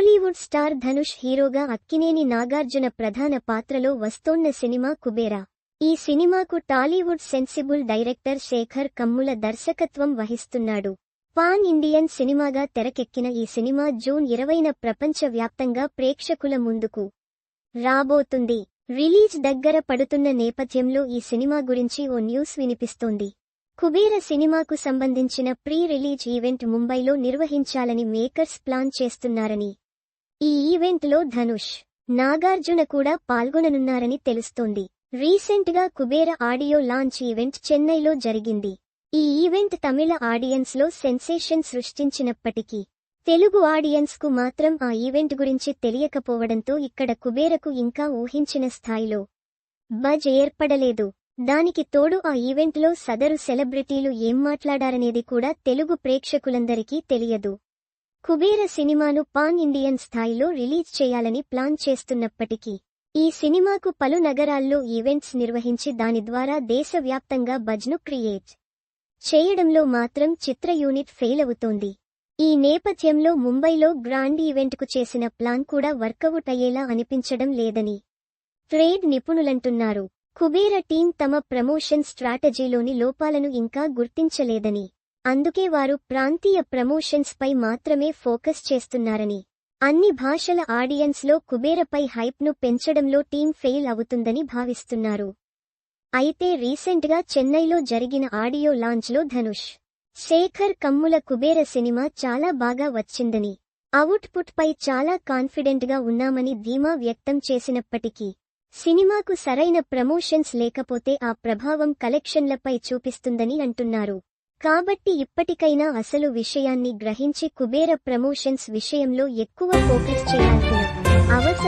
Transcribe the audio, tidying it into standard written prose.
Kollywood star Dhanush హీరోగా అక్కినేని నాగార్జున ప్రధాన పాత్రలో వస్తోన్న సినిమా కుబేరా. ఈ సినిమాకు టాలీవుడ్ సెన్సిబుల్ డైరెక్టర్ శేఖర్ కమ్ముల దర్శకత్వం వహిస్తున్నాడు. పాన్ ఇండియన్ సినిమాగా తెరకెక్కిన ఈ సినిమా జూన్ 20న ప్రపంచ వ్యాప్తంగా ప్రేక్షకుల ముందుకు రాబోతుంది. రిలీజ్ దగ్గర పడుతున్న నేపథ్యంలో ఈ సినిమా గురించి ఓ న్యూస్ వినిపిస్తోంది. కుబేర సినిమాకు సంబంధించిన ప్రీ రిలీజ్ ఈవెంట్ ముంబైలో నిర్వహించాలని మేకర్స్ ప్లాన్ చేస్తున్నారని, ఈ ఈవెంట్లో ధనుష్, నాగార్జున కూడా పాల్గొననున్నారని తెలుస్తోంది. రీసెంట్గా కుబేర ఆడియో లాంచ్ ఈవెంట్ చెన్నైలో జరిగింది. ఈ ఈవెంట్ తమిళ ఆడియన్స్లో సెన్సేషన్ సృష్టించినప్పటికీ తెలుగు ఆడియన్స్కు మాత్రం ఆ ఈవెంట్ గురించి తెలియకపోవడంతో ఇక్కడ కుబేరకు ఇంకా ఊహించిన స్థాయిలో బజ్ ఏర్పడలేదు. దానికి తోడు ఆ ఈవెంట్లో సదరు సెలబ్రిటీలు ఏం మాట్లాడారనేది కూడా తెలుగు ప్రేక్షకులందరికీ తెలియదు. కుబేర సినిమాను పాన్ ఇండియన్ స్థాయిలో రిలీజ్ చేయాలని ప్లాన్ చేస్తున్నప్పటికీ ఈ సినిమాకు పలు నగరాల్లో ఈవెంట్స్ నిర్వహించి దాని ద్వారా దేశవ్యాప్తంగా బజ్ను క్రియేట్ చేయడంలో మాత్రం చిత్ర యూనిట్ ఫెయిల్ అవుతోంది. ఈ నేపథ్యంలో ముంబైలో గ్రాండ్ ఈవెంట్కు చేసిన ప్లాన్ కూడా వర్కౌట్ అయ్యేలా అనిపించడం లేదని ట్రేడ్ నిపుణులంటున్నారు. కుబేర టీం తమ ప్రమోషన్ స్ట్రాటజీలోని లోపాలను ఇంకా గుర్తించలేదని, అందుకే వారు ప్రాంతీయ ప్రమోషన్స్ పై మాత్రమే ఫోకస్ చేస్తున్నారని, అన్ని భాషల ఆడియన్స్లో కుబేరపై హైప్ను పెంచడంలో టీం ఫెయిల్ అవుతుందని భావిస్తున్నారు. అయితే రీసెంట్గా చెన్నైలో జరిగిన ఆడియో లాంచ్లో ధనుష్, శేఖర్ కమ్ముల కుబేర సినిమా చాలా బాగా వచ్చిందని, అవుట్పుట్ పై చాలా కాన్ఫిడెంట్గా ఉన్నామని ధీమా వ్యక్తం చేసినప్పటికీ సినిమాకు సరైన ప్రమోషన్స్ లేకపోతే ఆ ప్రభావం కలెక్షన్లపై చూపిస్తుందని అంటున్నారు. కాబట్టి ఇప్పటికైనా అసలు విషయాన్ని గ్రహించి కుబేర ప్రమోషన్స్ విషయంలో ఎక్కువ ఫోకస్ చేయాల్సిన అవసరం